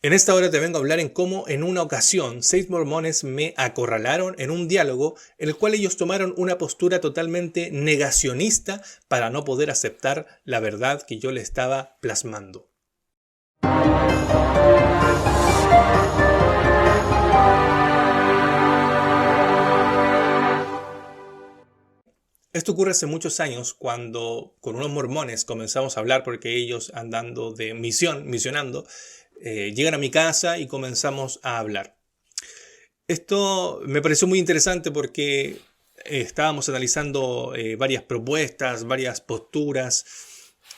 En esta hora te vengo a hablar en cómo en una ocasión 6 mormones me acorralaron en un diálogo en el cual ellos tomaron una postura totalmente negacionista para no poder aceptar la verdad que yo le estaba plasmando. Esto ocurre hace muchos años cuando con unos mormones comenzamos a hablar porque ellos andando de misionando, llegan a mi casa y comenzamos a hablar. Esto me pareció muy interesante porque estábamos analizando varias propuestas, varias posturas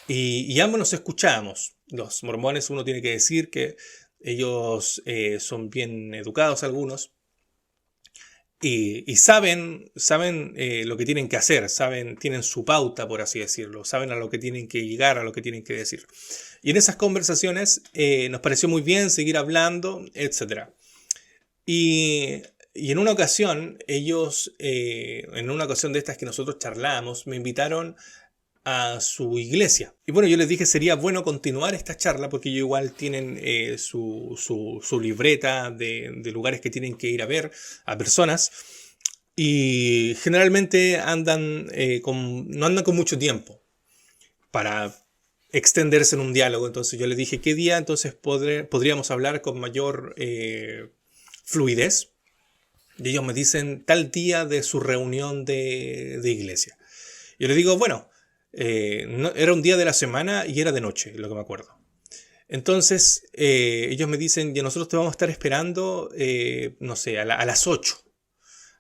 y ambos nos escuchábamos. Los mormones, uno tiene que decir que ellos son bien educados algunos y saben lo que tienen que hacer, tienen su pauta, por así decirlo, saben a lo que tienen que llegar, a lo que tienen que decir. Y en esas conversaciones nos pareció muy bien seguir hablando, etc. Y en una ocasión, ellos, en una ocasión de estas que nosotros charlábamos, me invitaron a su iglesia. Y bueno, yo les dije sería bueno continuar esta charla porque ellos igual tienen su libreta de lugares que tienen que ir a ver a personas. Y generalmente no andan con mucho tiempo para extenderse en un diálogo. Entonces yo les dije qué día entonces podríamos hablar con mayor fluidez. Y ellos me dicen tal día de su reunión de iglesia. Yo les digo, bueno, era un día de la semana y era de noche, lo que me acuerdo. Entonces ellos me dicen, ya nosotros te vamos a estar esperando, no sé, a las 8.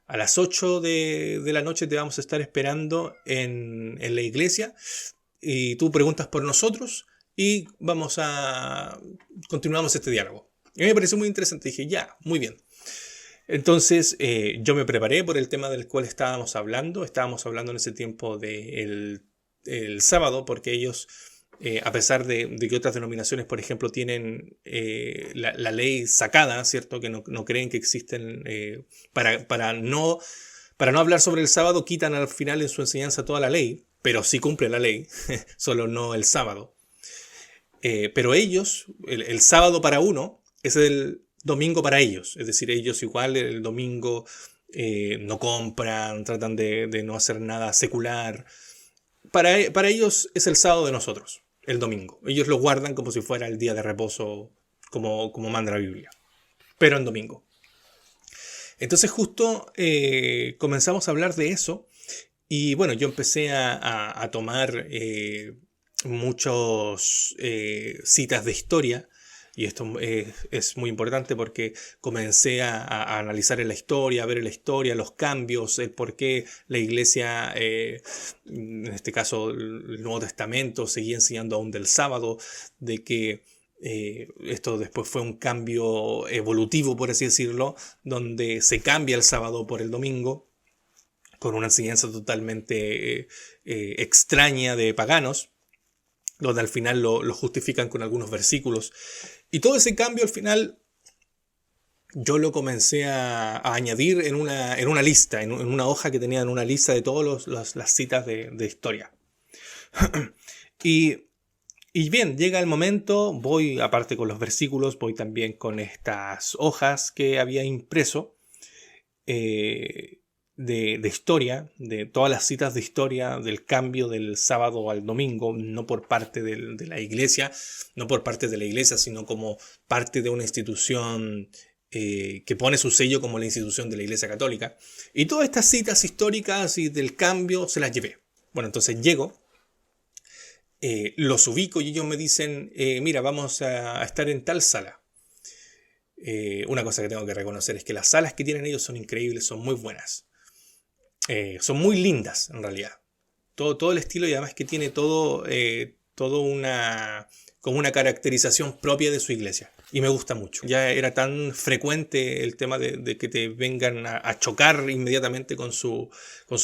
A las 8 de la noche te vamos a estar esperando en la iglesia y tú preguntas por nosotros y continuamos este diálogo. Y a mí me pareció muy interesante, dije, ya, muy bien. Entonces yo me preparé por el tema del cual estábamos hablando en ese tiempo del el sábado, porque ellos, a pesar de que otras denominaciones, por ejemplo, tienen la ley sacada, ¿cierto? Que no creen que existen, para no hablar sobre el sábado, quitan al final en su enseñanza toda la ley, pero sí cumple la ley, solo no el sábado. Pero ellos, el sábado para uno, es el domingo para ellos, es decir, ellos igual el domingo no compran, tratan de no hacer nada secular. Para ellos es el sábado de nosotros, el domingo. Ellos lo guardan como si fuera el día de reposo, como manda la Biblia, pero en domingo. Entonces justo comenzamos a hablar de eso y bueno, yo empecé a tomar muchas citas de historia. Y esto es muy importante porque comencé a analizar en la historia, a ver en la historia los cambios, el por qué la iglesia, en este caso el Nuevo Testamento, seguía enseñando aún del sábado, de que esto después fue un cambio evolutivo, por así decirlo, donde se cambia el sábado por el domingo, con una enseñanza totalmente extraña de paganos, donde al final lo justifican con algunos versículos. Y todo ese cambio al final yo lo comencé a añadir en una lista, en una hoja que tenía en una lista de todas las citas de historia. Y bien, llega el momento, voy aparte con los versículos, voy también con estas hojas que había impreso de historia, de todas las citas de historia del cambio del sábado al domingo, no por parte de la iglesia, sino como parte de una institución que pone su sello como la institución de la Iglesia Católica. Y todas estas citas históricas y del cambio se las llevé. Bueno, entonces llego, los ubico y ellos me dicen, mira, vamos a estar en tal sala. Una cosa que tengo que reconocer es que las salas que tienen ellos son increíbles, son muy buenas. Son muy lindas en realidad. Todo el estilo y además que tiene todo como una caracterización propia de su iglesia. Y me gusta mucho. Ya era tan frecuente el tema de que te vengan a chocar inmediatamente con su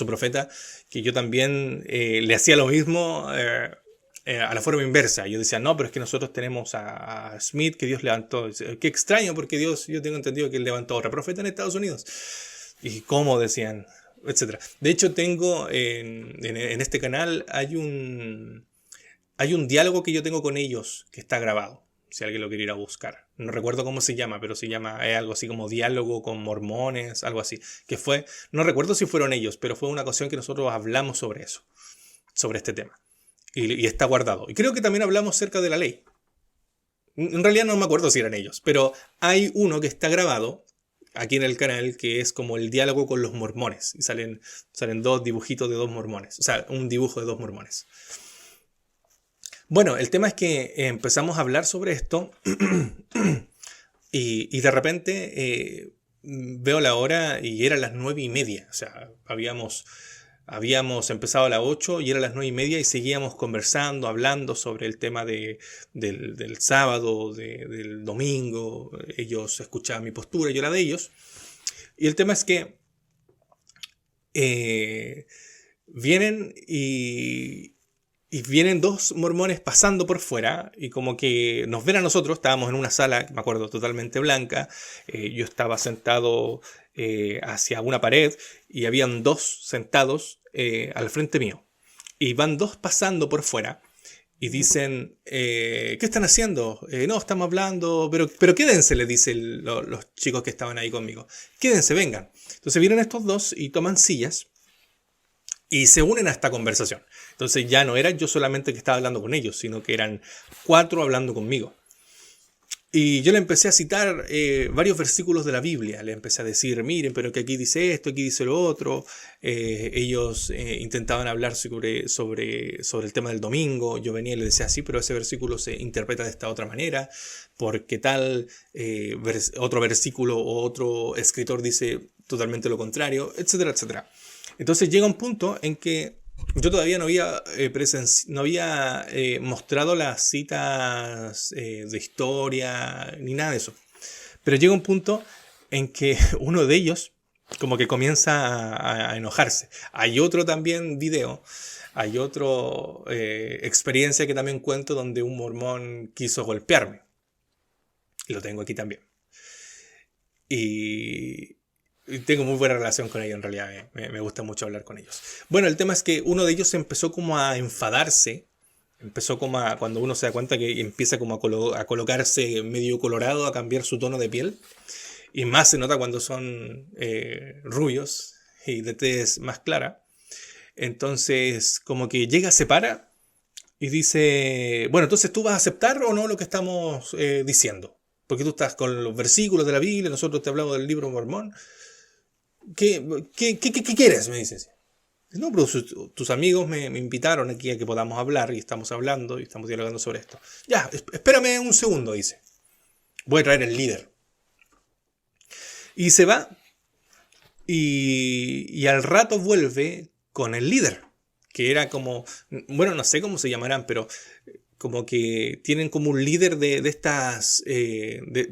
profeta, que yo también le hacía lo mismo a la forma inversa. Yo decía, no, pero es que nosotros tenemos a Smith que Dios levantó. Qué extraño, porque yo tengo entendido que él levantó a otro profeta en Estados Unidos. Y cómo decían, etcétera. De hecho, tengo en este canal hay un diálogo que yo tengo con ellos que está grabado, si alguien lo quiere ir a buscar. No recuerdo cómo se llama, pero se llama, es algo así como Diálogo con Mormones, algo así. Que fue, no recuerdo si fueron ellos, pero fue una ocasión que nosotros hablamos sobre eso, sobre este tema. Y está guardado. Y creo que también hablamos cerca de la ley. En realidad no me acuerdo si eran ellos, pero hay uno que está grabado aquí en el canal que es como el diálogo con los mormones. Y salen dos dibujitos de dos mormones. O sea, un dibujo de dos mormones. Bueno, el tema es que empezamos a hablar sobre esto y de repente veo la hora y eran las 9:30. O sea, habíamos empezado a las 8 y eran las 9:30 y seguíamos conversando, hablando sobre el tema del sábado, del domingo. Ellos escuchaban mi postura, yo la de ellos. Y el tema es que vienen y vienen dos mormones pasando por fuera y como que nos ven a nosotros. Estábamos en una sala, me acuerdo, totalmente blanca. Yo estaba sentado hacia una pared y habían dos sentados al frente mío. Y van dos pasando por fuera y dicen, ¿qué están haciendo? No, estamos hablando, pero quédense, le dicen los chicos que estaban ahí conmigo. Quédense, vengan. Entonces vienen estos dos y toman sillas y se unen a esta conversación. Entonces ya no era yo solamente que estaba hablando con ellos, sino que eran 4 hablando conmigo. Y yo le empecé a citar varios versículos de la Biblia. Le empecé a decir, miren, pero que aquí dice esto, aquí dice lo otro. Ellos intentaban hablar sobre el tema del domingo. Yo venía y les decía, sí, pero ese versículo se interpreta de esta otra manera, porque tal otro versículo o otro escritor dice totalmente lo contrario, etcétera, etcétera. Entonces llega un punto en que yo todavía no había mostrado las citas de historia ni nada de eso. Pero llega un punto en que uno de ellos como que comienza a enojarse. Hay otro también video, hay otra experiencia que también cuento donde un mormón quiso golpearme. Y lo tengo aquí también. Y tengo muy buena relación con ellos, en realidad me gusta mucho hablar con ellos. Bueno, el tema es que uno de ellos empezó como a enfadarse, empezó como a, cuando uno se da cuenta que empieza como a colocarse medio colorado, a cambiar su tono de piel, y más se nota cuando son rubios y de tez más clara. Entonces como que llega, se para y dice, bueno, entonces tú vas a aceptar o no lo que estamos diciendo, porque tú estás con los versículos de la Biblia, nosotros te hablamos del libro Mormón. ¿Qué quieres? Me dices. No, pero tus amigos me invitaron aquí a que podamos hablar y estamos hablando y estamos dialogando sobre esto. Ya, espérame un segundo, dice. Voy a traer el líder. Y se va y al rato vuelve con el líder, que era como, bueno, no sé cómo se llamarán, pero como que tienen como un líder de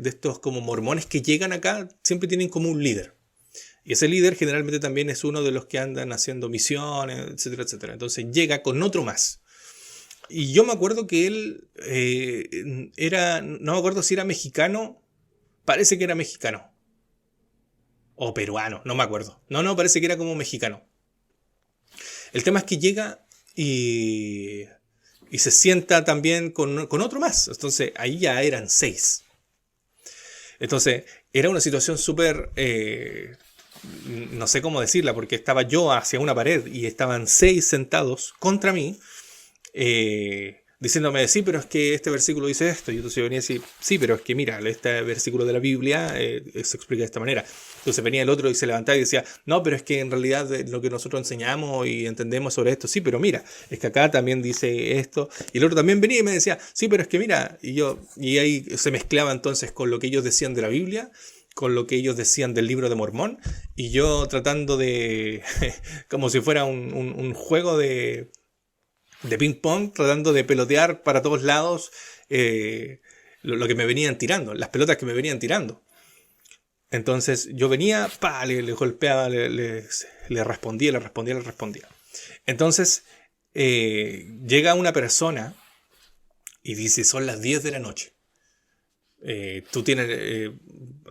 estos como mormones que llegan acá, siempre tienen como un líder. Y ese líder generalmente también es uno de los que andan haciendo misiones, etcétera, etcétera. Entonces llega con otro más. Y yo me acuerdo que él no me acuerdo si era mexicano, parece que era mexicano. O peruano, no me acuerdo. No, parece que era como mexicano. El tema es que llega y se sienta también con otro más. Entonces ahí ya eran 6. Entonces era una situación súper... no sé cómo decirla, porque estaba yo hacia una pared y estaban 6 sentados contra mí, diciéndome, sí, pero es que este versículo dice esto. Y entonces yo venía a decir, sí, pero es que mira, este versículo de la Biblia se explica de esta manera. Entonces venía el otro y se levantaba y decía, no, pero es que en realidad lo que nosotros enseñamos y entendemos sobre esto, sí, pero mira, es que acá también dice esto. Y el otro también venía y me decía, sí, pero es que mira, y ahí se mezclaba entonces con lo que ellos decían de la Biblia, con lo que ellos decían del libro de Mormón, y yo tratando de, como si fuera un juego de ping pong, tratando de pelotear para todos lados lo que me venían tirando, las pelotas que me venían tirando. Entonces yo venía, le golpeaba, le respondía. Entonces llega una persona y dice, son las 10 de la noche.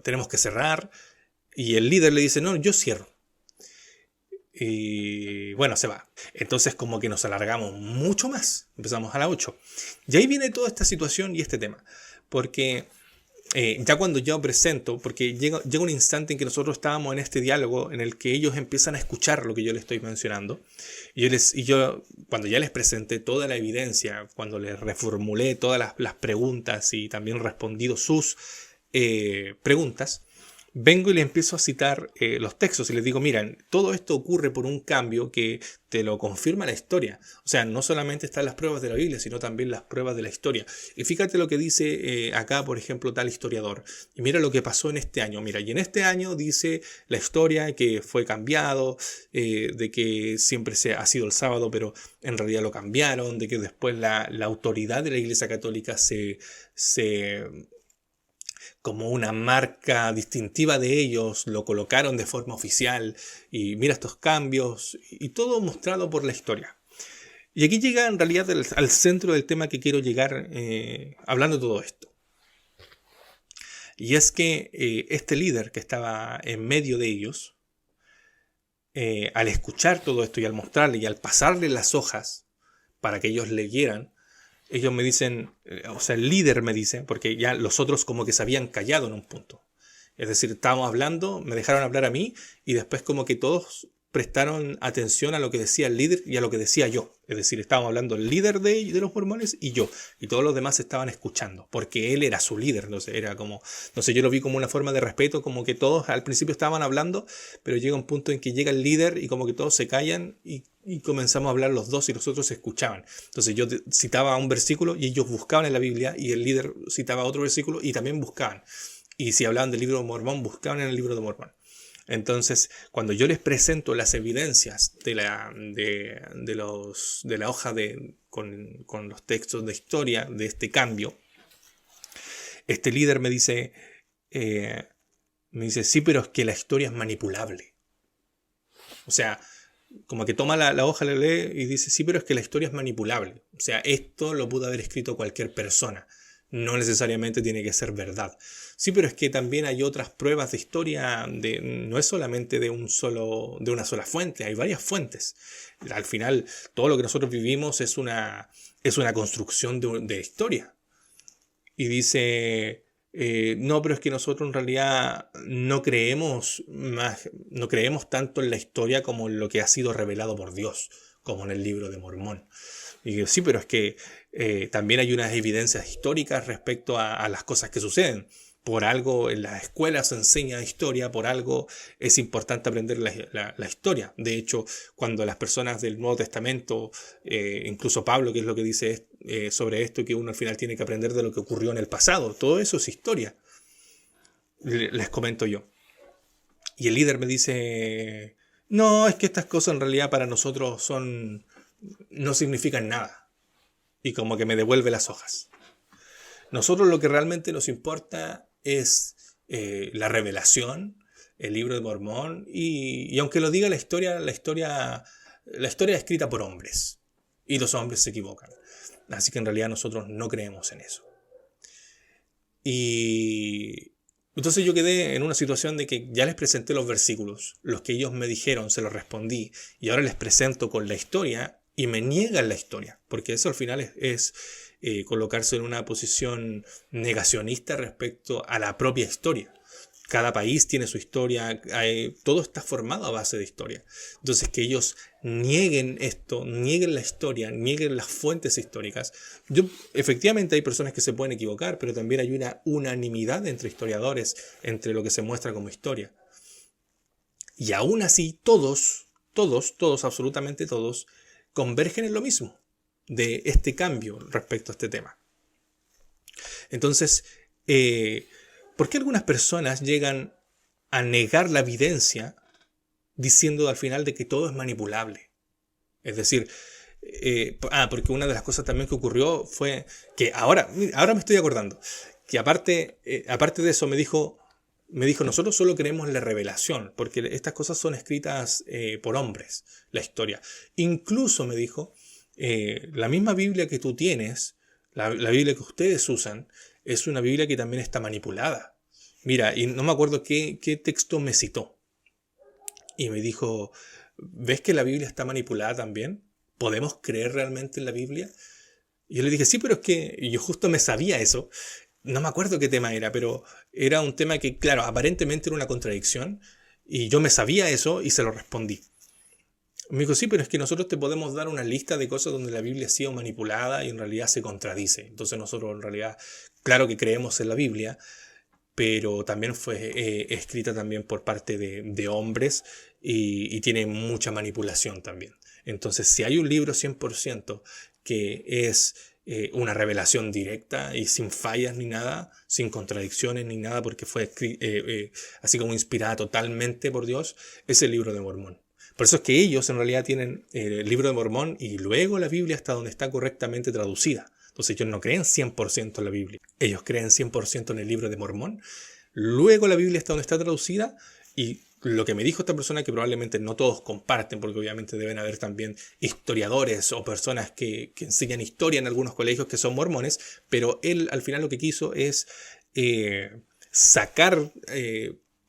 Tenemos que cerrar. Y el líder le dice, no, yo cierro. Y bueno, se va. Entonces como que nos alargamos mucho más. Empezamos a las 8. Y ahí viene toda esta situación y este tema. Porque ya cuando yo presento, porque llega un instante en que nosotros estábamos en este diálogo en el que ellos empiezan a escuchar lo que yo les estoy mencionando, y yo cuando ya les presenté toda la evidencia, cuando les reformulé todas las preguntas y también respondido sus preguntas, vengo y les empiezo a citar los textos y les digo, miren, todo esto ocurre por un cambio que te lo confirma la historia. O sea, no solamente están las pruebas de la Biblia, sino también las pruebas de la historia. Y fíjate lo que dice acá, por ejemplo, tal historiador. Y mira lo que pasó en este año. Mira, y en este año dice la historia que fue cambiado, de que siempre ha sido el sábado, pero en realidad lo cambiaron, de que después la autoridad de la Iglesia Católica se como una marca distintiva de ellos, lo colocaron de forma oficial y mira estos cambios y todo mostrado por la historia. Y aquí llega en realidad al centro del tema que quiero llegar hablando de todo esto. Y es que este líder que estaba en medio de ellos, al escuchar todo esto y al mostrarle y al pasarle las hojas para que ellos leyeran, ellos me dicen, o sea, el líder me dice, porque ya los otros como que se habían callado en un punto. Es decir, estábamos hablando, me dejaron hablar a mí y después como que todos prestaron atención a lo que decía el líder y a lo que decía yo. Es decir, estábamos hablando el líder de los mormones y yo. Y todos los demás estaban escuchando, porque él era su líder. Entonces era como, no sé, yo lo vi como una forma de respeto, como que todos al principio estaban hablando, pero llega un punto en que llega el líder y como que todos se callan y comenzamos a hablar los dos y los otros escuchaban. Entonces yo citaba un versículo y ellos buscaban en la Biblia y el líder citaba otro versículo y también buscaban. Y si hablaban del libro de Mormón, buscaban en el libro de Mormón. Entonces, cuando yo les presento las evidencias de la hoja con los textos de historia de este cambio, este líder me dice, sí, pero es que la historia es manipulable. O sea, como que toma la hoja, la lee y dice, sí, pero es que la historia es manipulable. O sea, esto lo pudo haber escrito cualquier persona. No necesariamente tiene que ser verdad. Sí, pero es que también hay otras pruebas de historia, no es solamente de una sola fuente, hay varias fuentes. Al final, todo lo que nosotros vivimos es una construcción de historia. Y dice, no, pero es que nosotros en realidad no creemos tanto en la historia como en lo que ha sido revelado por Dios, como en el libro de Mormón. Y digo, sí, pero es que también hay unas evidencias históricas respecto a las cosas que suceden. Por algo en las escuelas se enseña historia, por algo es importante aprender la historia. De hecho, cuando las personas del Nuevo Testamento, incluso Pablo, que es lo que dice sobre esto, que uno al final tiene que aprender de lo que ocurrió en el pasado, todo eso es historia. Les comento yo. Y el líder me dice, no, es que estas cosas en realidad para nosotros no significan nada. Y como que me devuelve las hojas. Nosotros lo que realmente nos importa es la revelación, el libro de Mormón, y aunque lo diga la historia es escrita por hombres, y los hombres se equivocan. Así que en realidad nosotros no creemos en eso. Y entonces yo quedé en una situación de que ya les presenté los versículos, los que ellos me dijeron, se los respondí, y ahora les presento con la historia, y me niegan la historia, porque eso al final es colocarse en una posición negacionista respecto a la propia historia. Cada país tiene su historia, todo está formado a base de historia. Entonces que ellos nieguen esto, nieguen la historia, nieguen las fuentes históricas. Efectivamente hay personas que se pueden equivocar, pero también hay una unanimidad entre historiadores, entre lo que se muestra como historia. Y aún así todos, absolutamente todos, convergen en lo mismo, de este cambio respecto a este tema. Entonces, ¿por qué algunas personas llegan a negar la evidencia diciendo al final de que todo es manipulable? Es decir, porque una de las cosas también que ocurrió fue que ahora me estoy acordando, que aparte de eso me dijo, nosotros solo creemos la revelación, porque estas cosas son escritas por hombres, la historia. Incluso me dijo, la misma Biblia que tú tienes, la Biblia que ustedes usan, es una Biblia que también está manipulada. Mira, y no me acuerdo qué texto me citó. Y me dijo, ¿ves que la Biblia está manipulada también? ¿Podemos creer realmente en la Biblia? Y yo le dije, sí, pero es que yo justo me sabía eso. no me acuerdo qué tema era, pero era un tema que, claro, aparentemente era una contradicción y yo me sabía eso y se lo respondí. Me dijo, sí, pero es que nosotros te podemos dar una lista de cosas donde la Biblia ha sido manipulada y en realidad se contradice. Entonces nosotros en realidad, claro que creemos en la Biblia, pero también fue escrita también por parte de hombres y tiene mucha manipulación también. Entonces, si hay un libro 100% que es una revelación directa y sin fallas ni nada, sin contradicciones ni nada, porque fue así como inspirada totalmente por Dios, es el libro de Mormón. Por eso es que ellos en realidad tienen el libro de Mormón y luego la Biblia hasta donde está correctamente traducida. Entonces ellos no creen 100% en la Biblia. Ellos creen 100% en el libro de Mormón. Luego la Biblia está donde está traducida y lo que me dijo esta persona, que probablemente no todos comparten, porque obviamente deben haber también historiadores o personas que enseñan historia en algunos colegios que son mormones, pero él al final lo que quiso es sacar,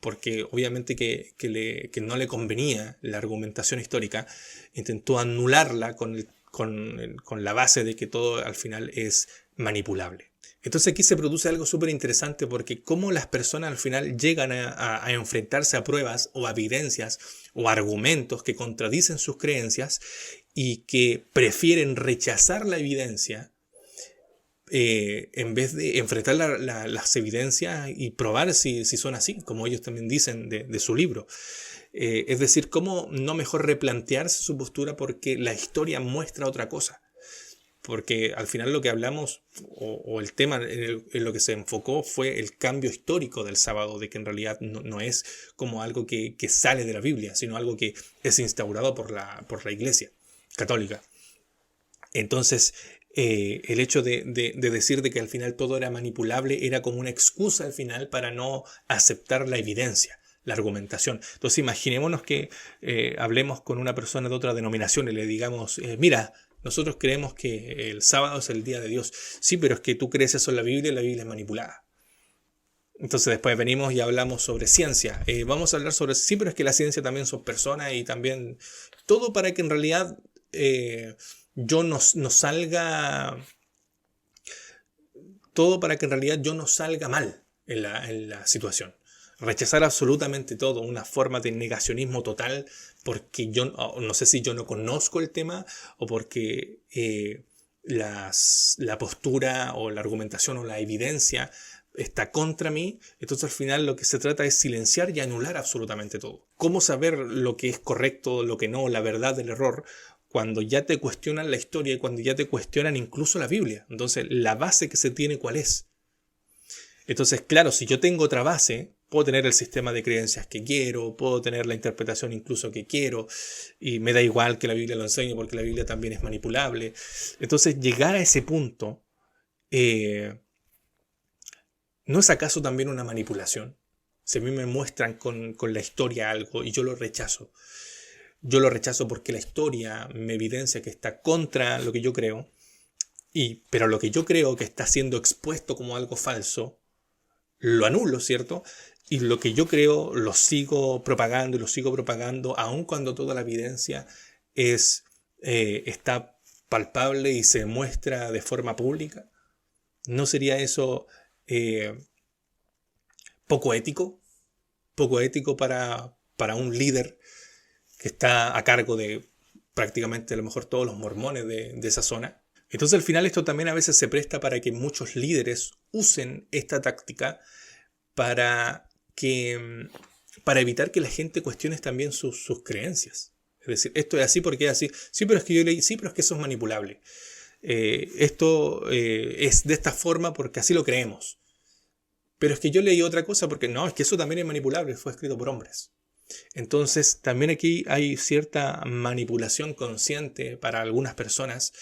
porque obviamente que no le convenía la argumentación histórica, intentó anularla con la base de que todo al final es manipulable. Entonces aquí se produce algo súper interesante porque cómo las personas al final llegan a enfrentarse a pruebas o a evidencias o argumentos que contradicen sus creencias y que prefieren rechazar la evidencia en vez de enfrentar las evidencias y probar si son así, como ellos también dicen de su libro. Es decir, cómo no mejor replantearse su postura porque la historia muestra otra cosa. Porque al final lo que hablamos, o el tema en lo que se enfocó fue el cambio histórico del sábado, de que en realidad no es como algo que sale de la Biblia, sino algo que es instaurado por la Iglesia católica. Entonces, el hecho de decir de que al final todo era manipulable era como una excusa al final para no aceptar la evidencia, la argumentación. Entonces imaginémonos que hablemos con una persona de otra denominación y le digamos, mira, nosotros creemos que el sábado es el día de Dios. Sí, pero es que tú crees eso en la Biblia y la Biblia es manipulada. Entonces después venimos y hablamos sobre ciencia. Vamos a hablar sobre, sí, pero es que la ciencia también son personas y también todo para que en realidad yo no salga, todo para que en realidad yo no salga mal en la situación. Rechazar absolutamente todo, una forma de negacionismo total, porque yo no sé si yo no conozco el tema o porque la postura o la argumentación o la evidencia está contra mí. Entonces al final lo que se trata es silenciar y anular absolutamente todo. ¿Cómo saber lo que es correcto, lo que no, la verdad del error? Cuando ya te cuestionan la historia y cuando ya te cuestionan incluso la Biblia. Entonces, la base que se tiene, ¿cuál es? Entonces, claro, si yo tengo otra base, puedo tener el sistema de creencias que quiero, puedo tener la interpretación incluso que quiero, y me da igual que la Biblia lo enseñe porque la Biblia también es manipulable. Entonces, llegar a ese punto, ¿no es acaso también una manipulación? Si a mí me muestran con la historia algo y yo lo rechazo. Yo lo rechazo porque la historia me evidencia que está contra lo que yo creo, pero lo que yo creo que está siendo expuesto como algo falso, lo anulo, ¿cierto? Y lo que yo creo lo sigo propagando y lo sigo propagando, aun cuando toda la evidencia está palpable y se muestra de forma pública. ¿No sería eso poco ético? Poco ético para un líder que está a cargo de prácticamente a lo mejor todos los mormones de esa zona. Entonces al final esto también a veces se presta para que muchos líderes usen esta táctica para evitar que la gente cuestione también sus creencias. Es decir, esto es así porque es así. Sí, pero es que yo leí, sí, pero es que eso es manipulable. Esto es de esta forma porque así lo creemos. Pero es que yo leí otra cosa porque no, es que eso también es manipulable, fue escrito por hombres. Entonces también aquí hay cierta manipulación consciente para algunas personas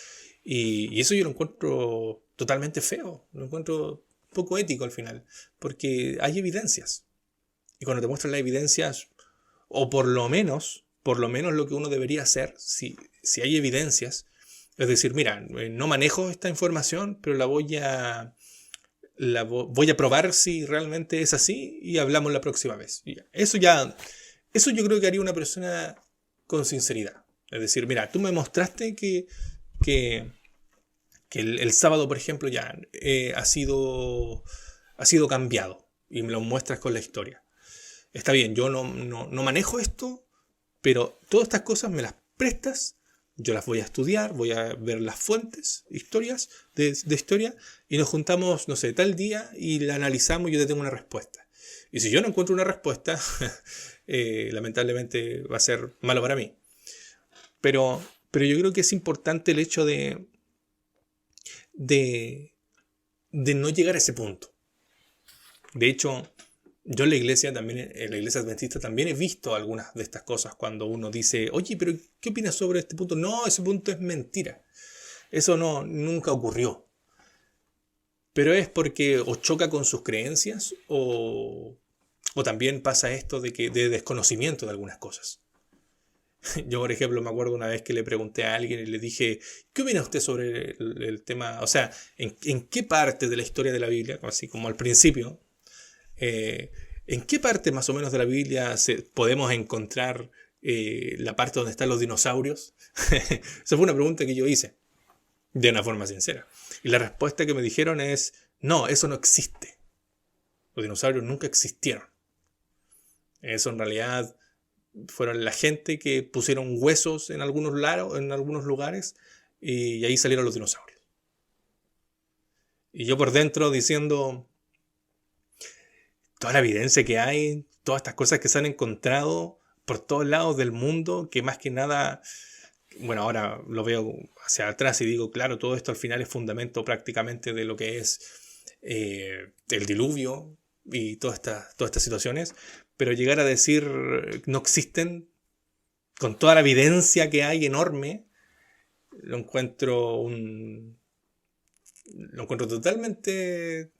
y eso yo lo encuentro totalmente feo, lo encuentro poco ético al final, porque hay evidencias y cuando te muestran las evidencias, o por lo menos lo que uno debería hacer, si hay evidencias, es decir, mira, no manejo esta información, pero voy a probar si realmente es así y hablamos la próxima vez. Eso yo creo que haría una persona con sinceridad. Es decir, mira, tú me mostraste que el sábado, por ejemplo, ya ha sido ha sido cambiado y me lo muestras con la historia. Está bien, yo no manejo esto, pero todas estas cosas me las prestas, yo las voy a estudiar, voy a ver las fuentes, historias de historia, y nos juntamos, no sé, tal día y la analizamos y yo te tengo una respuesta. Y si yo no encuentro una respuesta, lamentablemente va a ser malo para mí. Pero yo creo que es importante el hecho de no llegar a ese punto. De hecho, yo en la iglesia también, en la iglesia adventista también he visto algunas de estas cosas cuando uno dice, oye, pero ¿qué opinas sobre este punto? No, ese punto es mentira. Eso nunca ocurrió. Pero es porque o choca con sus creencias o también pasa esto de desconocimiento de algunas cosas. Yo, por ejemplo, me acuerdo una vez que le pregunté a alguien y le dije, ¿qué opina usted sobre el tema? O sea, ¿en qué parte de la historia de la Biblia, así como al principio, en qué parte más o menos de la Biblia podemos encontrar la parte donde están los dinosaurios? Esa fue una pregunta que yo hice, de una forma sincera. Y la respuesta que me dijeron es, no, eso no existe. Los dinosaurios nunca existieron. Eso en realidad fueron la gente que pusieron huesos en algunos lugares y ahí salieron los dinosaurios. Y yo por dentro diciendo, toda la evidencia que hay, todas estas cosas que se han encontrado por todos lados del mundo, que más que nada, bueno, ahora lo veo hacia atrás y digo, claro, todo esto al final es fundamento prácticamente de lo que es el diluvio y todas estas situaciones, pero llegar a decir no existen, con toda la evidencia que hay enorme, lo encuentro totalmente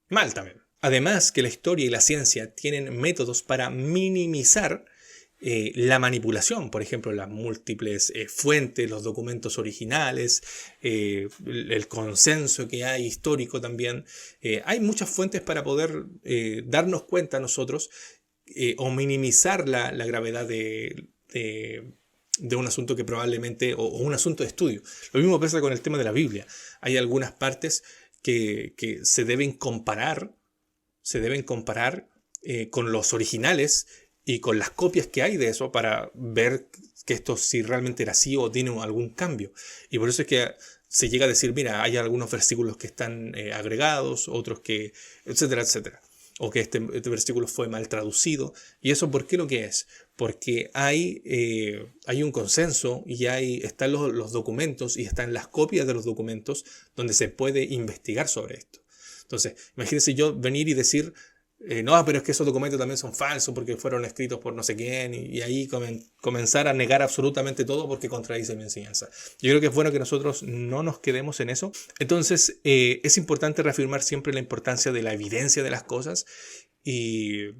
mal también. Además que la historia y la ciencia tienen métodos para minimizar la manipulación, por ejemplo, las múltiples fuentes, los documentos originales, el consenso que hay histórico también. Hay muchas fuentes para poder darnos cuenta nosotros o minimizar la gravedad de un asunto que probablemente, o un asunto de estudio. Lo mismo pasa con el tema de la Biblia. Hay algunas partes que se deben comparar con los originales y con las copias que hay de eso para ver que esto si realmente era así o tiene algún cambio. Y por eso es que se llega a decir, mira, hay algunos versículos que están agregados, otros que, etcétera, etcétera. O que este versículo fue mal traducido. ¿Y eso por qué lo que es? Porque hay un consenso y están los documentos y están las copias de los documentos donde se puede investigar sobre esto. Entonces, imagínense yo venir y decir, no, pero es que esos documentos también son falsos porque fueron escritos por no sé quién, y ahí comenzar a negar absolutamente todo porque contradice mi enseñanza. Yo creo que es bueno que nosotros no nos quedemos en eso. Entonces, es importante reafirmar siempre la importancia de la evidencia de las cosas y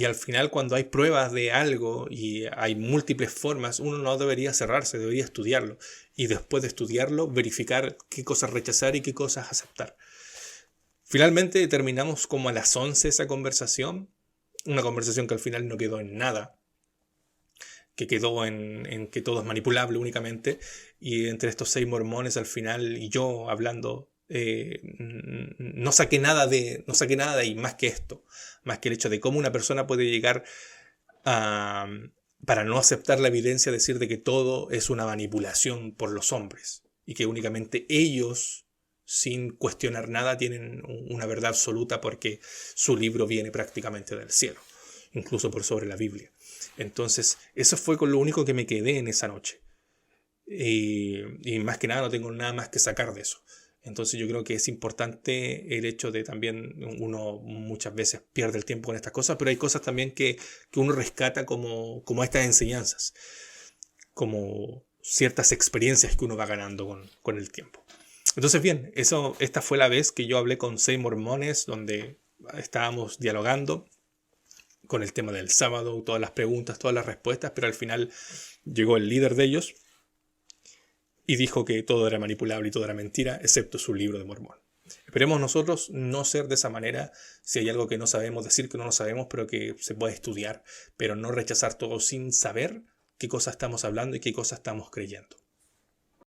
al final cuando hay pruebas de algo y hay múltiples formas, uno no debería cerrarse, debería estudiarlo. Y después de estudiarlo, verificar qué cosas rechazar y qué cosas aceptar. Finalmente terminamos como a las 11 esa conversación, una conversación que al final no quedó en nada, que quedó en que todo es manipulable únicamente, y entre estos 6 mormones al final y yo hablando, no saqué nada de ahí más que esto, más que el hecho de cómo una persona puede llegar a, para no aceptar la evidencia, decir de que todo es una manipulación por los hombres y que únicamente ellos, sin cuestionar nada, tienen una verdad absoluta porque su libro viene prácticamente del cielo, incluso por sobre la Biblia. Entonces, eso fue con lo único que me quedé en esa noche. Y más que nada no tengo nada más que sacar de eso. Entonces yo creo que es importante el hecho de también, uno muchas veces pierde el tiempo con estas cosas, pero hay cosas también que uno rescata como estas enseñanzas, como ciertas experiencias que uno va ganando con el tiempo. Entonces bien, esta fue la vez que yo hablé con 6 mormones donde estábamos dialogando con el tema del sábado, todas las preguntas, todas las respuestas, pero al final llegó el líder de ellos y dijo que todo era manipulable y todo era mentira, excepto su libro de Mormón. Esperemos nosotros no ser de esa manera. Si hay algo que no sabemos, decir que no lo sabemos, pero que se puede estudiar, pero no rechazar todo sin saber qué cosa estamos hablando y qué cosa estamos creyendo.